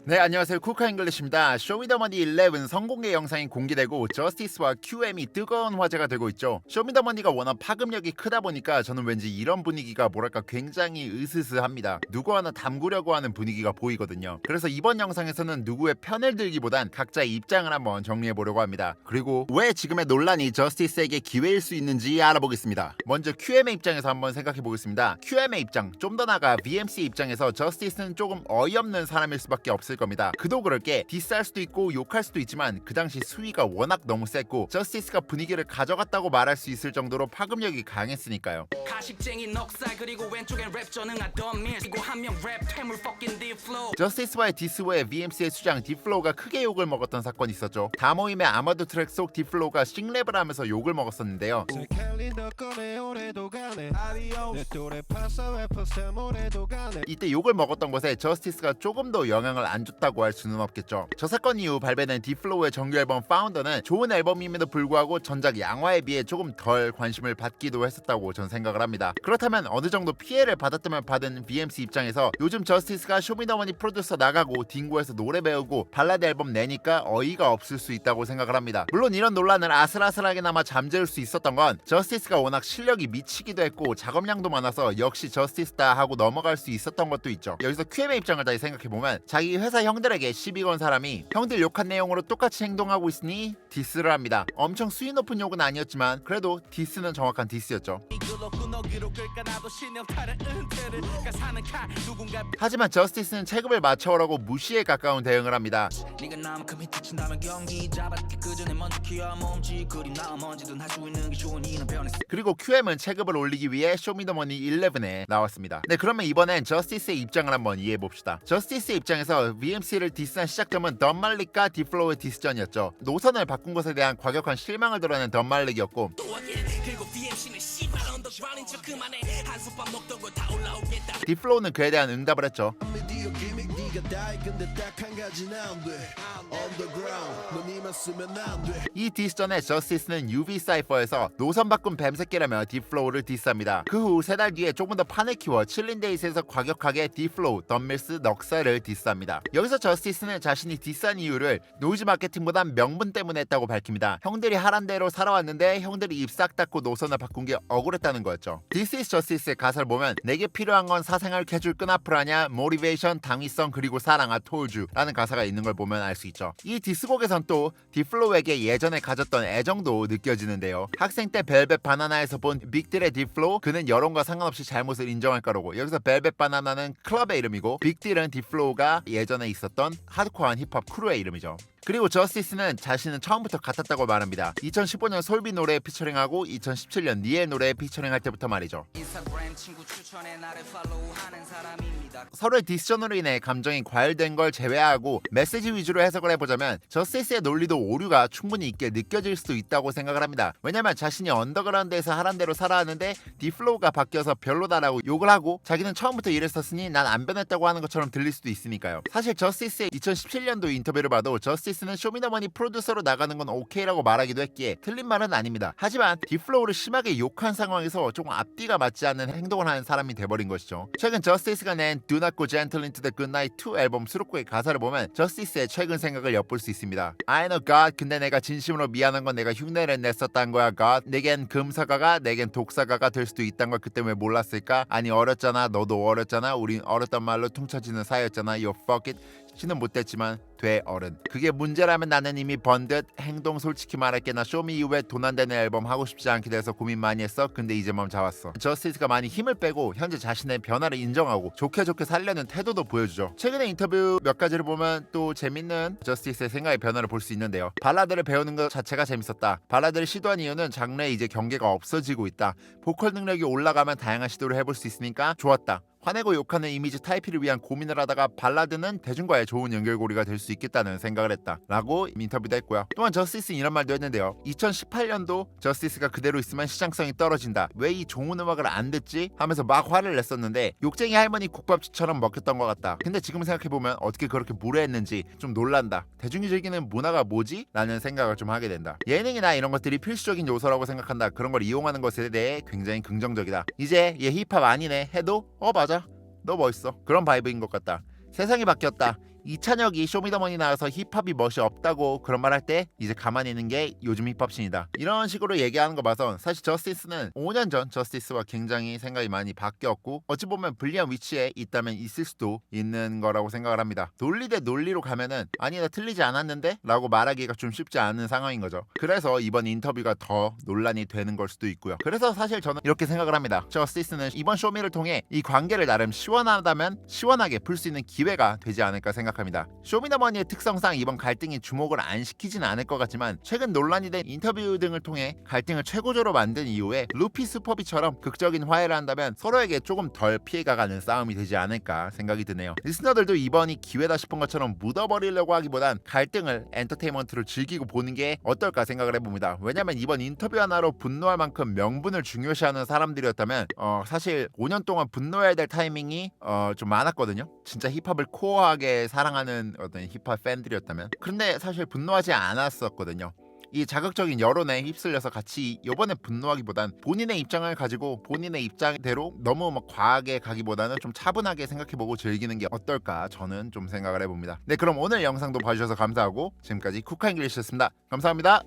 네, 안녕하세요. 쿠카 잉글리시입니다. 쇼미더머니 11 선공개 영상이 공개되고 저스티스와 QM이 뜨거운 화제가 되고 있죠. 쇼미더머니가 워낙 파급력이 크다 보니까 저는 왠지 이런 분위기가 뭐랄까 굉장히 으스스합니다. 누구 하나 담그려고 하는 분위기가 보이거든요. 그래서 이번 영상에서는 누구의 편을 들기보단 각자의 입장을 한번 정리해보려고 합니다. 그리고 왜 지금의 논란이 저스티스에게 기회일 수 있는지 알아보겠습니다. 먼저 QM의 입장에서 한번 생각해보겠습니다. QM의 입장, 좀 더 나아가 VMC 입장에서 저스티스는 조금 어이없는 사람일 수밖에 없을 겁니다. 그도 그럴 게 디스할 수도 있고 욕할 수도 있지만 그 당시 수위가 워낙 너무 셌고 저스티스가 분위기를 가져갔다고 말할 수 있을 정도로 파급력이 강했으니까요. 가식쟁이 넉살 그리고 왼쪽엔 랩 전능하던 밀 그리고 한명 랩 퇴물 fucking D-Flow. 저스티스와의 디스 후에 VMC의 수장 디플로우가 크게 욕을 먹었던 사건이 있었죠. 다모임의 아마도 트랙 속 디플로우가 싱랩을 하면서 욕을 먹었었는데요. 이때 욕을 먹었던 것에 저스티스가 조금 더 영향을 안 줬다고 할 수는 없겠죠. 저 사건 이후 발매된 디플로우의 정규 앨범 파운더는 좋은 앨범임에도 불구하고 전작 양화에 비해 조금 덜 관심을 받기도 했었다고 전 생각을 합니다. 그렇다면 어느 정도 피해를 받았다면 받은 VMC 입장에서 요즘 저스티스가 쇼미더머니 프로듀서 나가고 딩고에서 노래 배우고 발라드 앨범 내니까 어이가 없을 수 있다고 생각을 합니다. 물론 이런 논란을 아슬아슬하게나마 잠재울 수 있었던 건 저스티스가 워낙 실력이 미치기도 했고 작업량도 많아서 역시 저스티스다 하고 넘어갈 수 있었던 것도 있죠. 여기서 QM의 입장을 다시 생각해보면 자기 회사 형들에게 시비 건 사람이 형들 욕한 내용으로 똑같이 행동하고 있으니 디스를 합니다. 엄청 수위 높은 욕은 아니었지만 그래도 디스는 정확한 디스였죠. 하지만 저스티스는 체급을 맞춰오라고 무시에 가까운 대응을 합니다. 그리고 QM은 체급을 올리기 위해 쇼미더머니 11에 나왔습니다. 네, 그러면 이번엔 저스티스의 입장을 한번 이해해봅시다. 저스티스의 입장에서 VMC를 디스한 시작점은 덤말릭과 디플로우의 디스전이었죠. 노선을 바꾼 것에 대한 과격한 실망을 드러낸 덤말릭이었고 디플로우는 그에 대한 응답을 했죠. 이 디스전에 저스티스는 UV 사이퍼에서 노선 바꾼 뱀새끼라며 디플로우를 디스합니다. 그 후 세 달 뒤에 조금 더 판을 키워 칠린데이스에서 과격하게 디플로우, 덤밀스, 넉살을 디스합니다. 여기서 저스티스는 자신이 디스한 이유를 노이즈 마케팅보단 명분 때문에 했다고 밝힙니다. 형들이 하란 대로 살아왔는데 형들이 입 싹 닫고 노선을 바꾼 게 억울했다는 거였죠. This is Justice의 가사를 보면 내게 필요한 건 사생활 캐줄 끈앞으로하냐 모티베이션, 당위성 그리고 사랑 I told you 라는 가사가 있는 걸 보면 알 수 있죠. 이 디스곡에선 또 디플로우에게 예전에 가졌던 애정도 느껴지는데요. 학생 때 벨벳 바나나에서 본 빅딜의 디플로우, 그는 여론과 상관없이 잘못을 인정할 거라고. 여기서 벨벳 바나나는 클럽의 이름이고 빅딜은 디플로우가 예전에 있었던 하드코어한 힙합 크루의 이름이죠. 그리고 저스티스는 자신은 처음부터 같았다고 말합니다. 2015년 솔비 노래에 피처링하고 2017년 니엘 노래에 피처링할 때부터 말이죠. 서로의 디스전으로 인해 감정이 과열된 걸 제외하고 메시지 위주로 해석을 해보자면 저스티스의 논리도 오류가 충분히 있게 느껴질 수도 있다고 생각을 합니다. 왜냐면 자신이 언더그라운드에서 하란 대로 살아왔는데 디플로우가 바뀌어서 별로다라고 욕을 하고 자기는 처음부터 이랬었으니 난 안 변했다고 하는 것처럼 들릴 수도 있으니까요. 사실 저스티스의 2017년도 인터뷰를 봐도 저스티스는 쇼미더머니 프로듀서로 나가는 건 오케이라고 말하기도 했기에 틀린 말은 아닙니다. 하지만 디플로우를 심하게 욕한 상황에서 조금 앞뒤가 맞지 않는 행동을 하는 사람이 돼버린 것이죠. 최근 저스티스가 낸 Do Not Go Gentle Into the Goodnight 2 앨범 수록곡의 가사를 보면 저스티스의 최근 생각을 엿볼 수 있습니다. I know God, 근데 내가 진심으로 미안한 건 내가 흉내를 냈었단 거야 God. 내겐 금사과가 내겐 독사과가 될 수도 있단 걸 그때 왜 몰랐을까? 아니 어렸잖아, 너도 어렸잖아, 우린 어렸단 말로 퉁쳐지는 사이였잖아. You fuck it. 씨는 못됐지만 돼 어른. 그게 문제라면 나는 이미 번듯. 행동 솔직히 말할게 나 쇼미 이후에 돈 안 되는 앨범 하고 싶지 않게 돼서 고민 많이 했어. 근데 이제 맘 잡았어. 저스티스가 많이 힘을 빼고 현재 자신의 변화를 인정하고 좋게 살려는 태도도 보여주죠. 최근에 인터뷰 몇 가지를 보면 또 재밌는 저스티스의 생각의 변화를 볼 수 있는데요. 발라드를 배우는 것 자체가 재밌었다. 발라드를 시도한 이유는 장르에 이제 경계가 없어지고 있다. 보컬 능력이 올라가면 다양한 시도를 해볼 수 있으니까 좋았다. 화내고 욕하는 이미지 타이피를 위한 고민을 하다가 발라드는 대중과의 좋은 연결고리가 될 수 있겠다는 생각을 했다 라고 인터뷰도 했고요. 또한 저스티스는 이런 말도 했는데요. 2018년도 저스티스가 그대로 있으면 시장성이 떨어진다. 왜 이 좋은 음악을 안 듣지? 하면서 막 화를 냈었는데 욕쟁이 할머니 국밥집처럼 먹혔던 것 같다. 근데 지금 생각해보면 어떻게 그렇게 무례했는지 좀 놀란다. 대중이 즐기는 문화가 뭐지? 라는 생각을 좀 하게 된다. 예능이나 이런 것들이 필수적인 요소라고 생각한다. 그런 걸 이용하는 것에 대해 굉장히 긍정적이다. 이제 얘 힙합 아니네 해도 맞아 너 멋있어 그런 바이브인 것 같다. 세상이 바뀌었다. 이찬혁이 쇼미더머니 나와서 힙합이 멋이 없다고 그런 말 할 때 이제 가만히 있는 게 요즘 힙합신이다, 이런 식으로 얘기하는 거 봐서 사실 저스티스는 5년 전 저스티스와 굉장히 생각이 많이 바뀌었고 어찌 보면 불리한 위치에 있다면 있을 수도 있는 거라고 생각을 합니다. 논리 대 논리로 가면은 아니 나 틀리지 않았는데? 라고 말하기가 좀 쉽지 않은 상황인 거죠. 그래서 이번 인터뷰가 더 논란이 되는 걸 수도 있고요. 그래서 사실 저는 이렇게 생각을 합니다. 저스티스는 이번 쇼미를 통해 이 관계를 나름 시원하다면 시원하게 풀 수 있는 기회가 되지 않을까 생각합니다. 쇼미더머니의 특성상 이번 갈등이 주목을 안 시키진 않을 것 같지만 최근 논란이 된 인터뷰 등을 통해 갈등을 최고조로 만든 이후에 루피 슈퍼비처럼 극적인 화해를 한다면 서로에게 조금 덜 피해가 가는 싸움이 되지 않을까 생각이 드네요. 리스너들도 이번이 기회다 싶은 것처럼 묻어버리려고 하기보단 갈등을 엔터테인먼트로 즐기고 보는 게 어떨까 생각을 해봅니다. 왜냐면 이번 인터뷰 하나로 분노할 만큼 명분을 중요시하는 사람들이었다면 사실 5년 동안 분노해야 될 타이밍이 좀 많았거든요. 진짜 힙합을 코어하게 사랑하는 어떤 힙합 팬들이었다면. 그런데 사실 분노하지 않았었거든요. 이 자극적인 여론에 휩쓸려서 같이 요번에 분노하기보단 본인의 입장을 가지고 본인의 입장대로 너무 막 과하게 가기보다는 좀 차분하게 생각해보고 즐기는 게 어떨까 저는 좀 생각을 해봅니다. 네, 그럼 오늘 영상도 봐주셔서 감사하고 지금까지 쿠카잉글리시였습니다. 감사합니다.